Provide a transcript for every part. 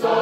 Sa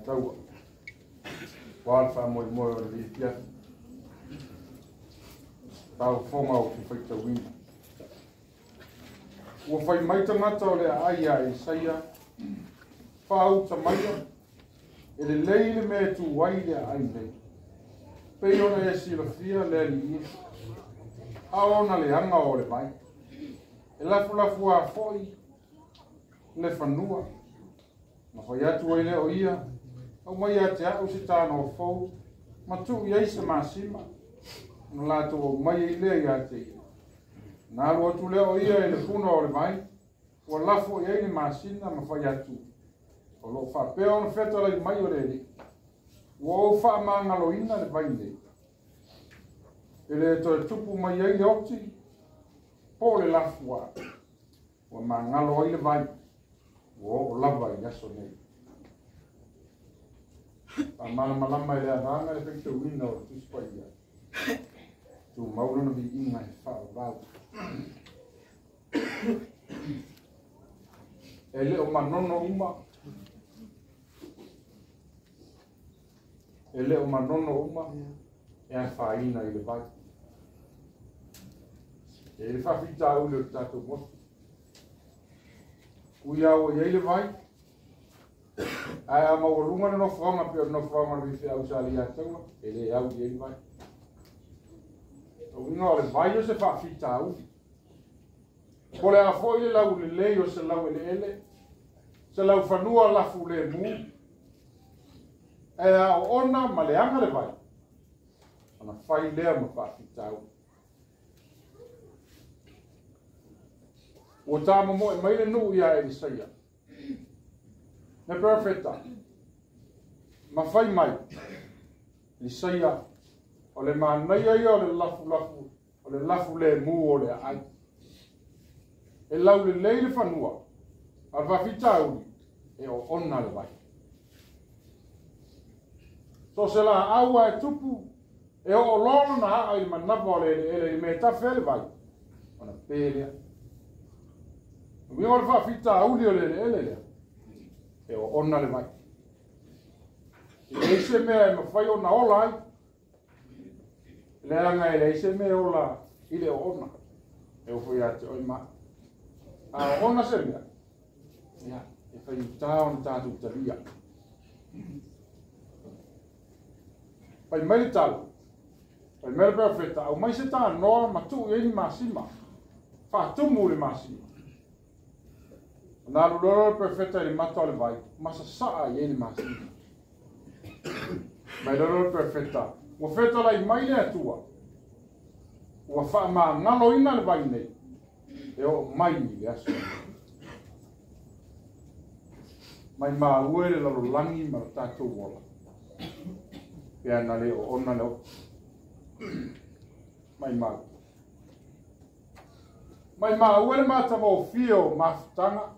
Letauā. Wāwha moi moi o Leiataua. Tau whonga o ki whaitauina. Ua whai mai tangata o lea aia e saia. Whau ta maia. E le leile mea tu wai lea ai nei. Pei ona e sila fia lea li ia. Aona le anga o le mai. E lafu lafu a foi. Le whanua. Ma whai atu ai leo ia. Au mai a te au se tāna o fau. Ma tu i eisa māsima. No lato o mai i lea i a te ia. Nā rua tu leo ia e le puna o le mai. Ua lafo i eini māsina ma whai atu. O lo whapea ona whetara i mai o le li. Ua o wha mangalo ina le vai nei. E le to e tupu mai ei le oti. Po le lafu a. Ua mangalo i le vai. Ua o lava i aso nei. A mana malama i le aranga le pekte uina o tu spa ia. Tu maurana vi inga e whao rau. E le o manono uma. E le o manono uma. E a whaina i le vai. E le whawhita ule o tātou motu. Ui au i le vai. Ai a maurunga no whanga pia no whanga rifi au sa Leiataua. E le au i le vai. O inga o le vai o se whawhita au. Ko le a fo i le lau le lei o se lau ele ele. Se lau whanua lafu le mu. E a o ona ma le anga le vai. Ana whai lea ma whawhita au. O tāma mo e mai le nuu ia e li saia. Ne perfecta. Ma whai mai. Li saia. O le mānai ai o le lafu lafu. O le lafu le mu o le ai. E lau le leile whanua. A whawhita ui. E o ona le vai. So se la aua e tupu. E o lolo na haa i manapa o le ele me tawhi le vai. Ona pērea. Mi o le whawhita auli o le ele lea. E o ona le vai. E se mea e mawhai o na ola ai. Le anga e se mea ola i le o ona. E o whai ate oi maa. A ona se mea. Ia, e whai tāo na tātou taria. pai mai talo pai mai perfecta au mai se ta no matu e ni masima fa tumu le masima na lo perfecta le mato le vai masa sa e ni masima mai lo perfecta o feto la mai le tua o fa ma ngalo ina le vai nei e o mai ni aso mai ma uere la langi ma tato wola ya na le ona le mai ma uere ma ta mo fio ma tanga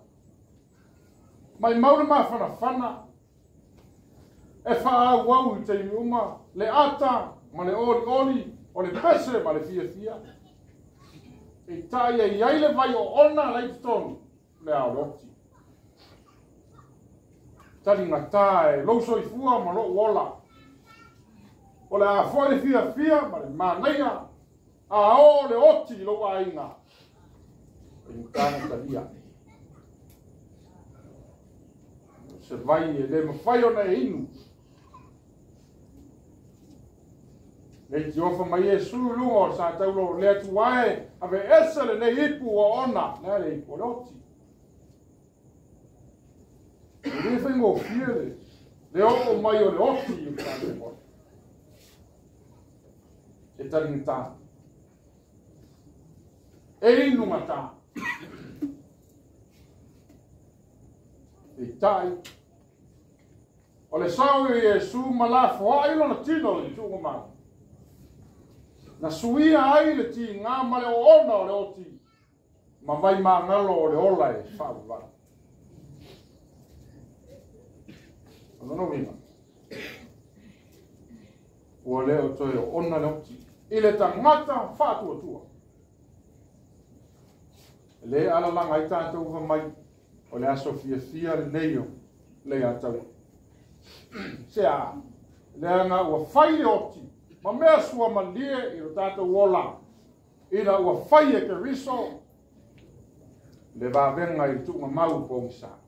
mai maule ma fana e fa wau te uma le ata ma le oli o le pese ma le fia e taia i le vai o ona le ton le auroti tali ngata e lo so i fua ma lo wola o le a foi fia ma le manea a o le oti lo ainga in tana talia se vai e le mawhai ona e inu le ti ofa mai e sulu o sa taulo Letauā ave esa le nei ipu o ona le ipu le oti le whaingo fiere le o mai o le oti i kane mo e tari ngata e inu ngata e tai o le sau e Iesu malafo ai lona tino le tuunga mau na suia ai le ti ngā male o ona o le oti ma vai ma ngalo o le ola e whaava ono vinga ua leo toi o ona le oti i le tangata whātua tua le ala langa i tātou wa mai o le aso fia le neio Leiataua sea le anga ua whai le oti ma mea sua malie i o tātou ola ina ua whai e ke riso le vāvenga i tunga mau pōngsa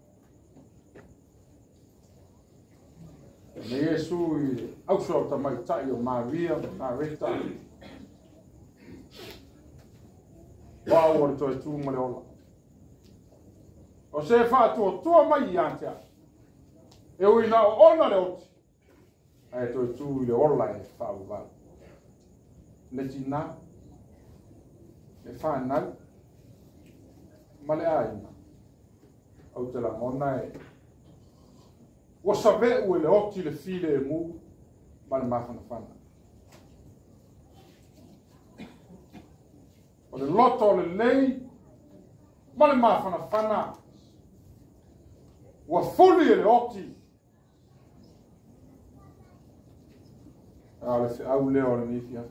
me Iesu i ausua o tamai tai o Maria Marita wau o le toi tūma le ola o se whātua tua mai i antea e uina o ona le oti ai toi tū i le ola e whāuwau le tina le whānau ma le aina au te langona e ua saveu e le oti le file e mu ma le mawhanawhana o le loto o le lei ma le mawhanawhana ua fuli e le oti le au leo o le nifia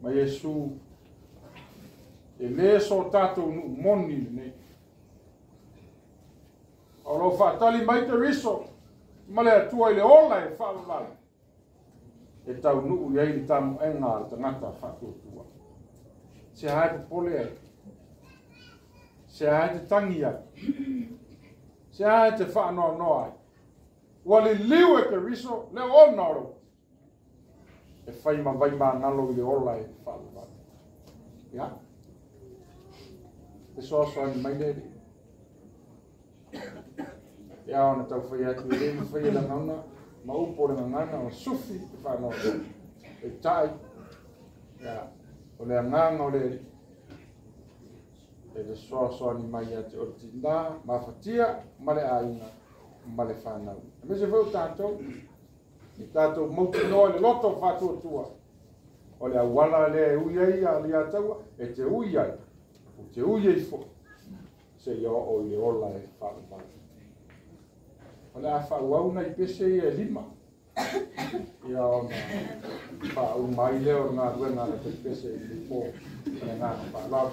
ma Iesu e le so tātou nu moni nei o lo whaatali mai te riso ma le atua i le ola e whaawala e tau nuu i eili tamu enga le tangata whaatuatua se hae te pole ai se hae te tangi ai se hae te whaanoa noa ai ua le liu e ke riso le ona oro e whai ma vai ma ngalo i le ola e whaawala ya e soa ni mai le ya ona tau whai atu i le whai la ngana ma upo le ngana o sufi e whanau e tai ya o le nganga o le e le soa ni mai atu o tina ma fatia ma le aina ma le whanau e me se vau tātou i tātou mauti noa le loto whātua tua o le awala le ui ai a Leiataua e te ui ai o te ui ai fo se ia o i ola e whaawala o le a whaauauna i pese i e lima ia ona whaau mai leo ngā ruenga le pese i lipo e ngā whaalawa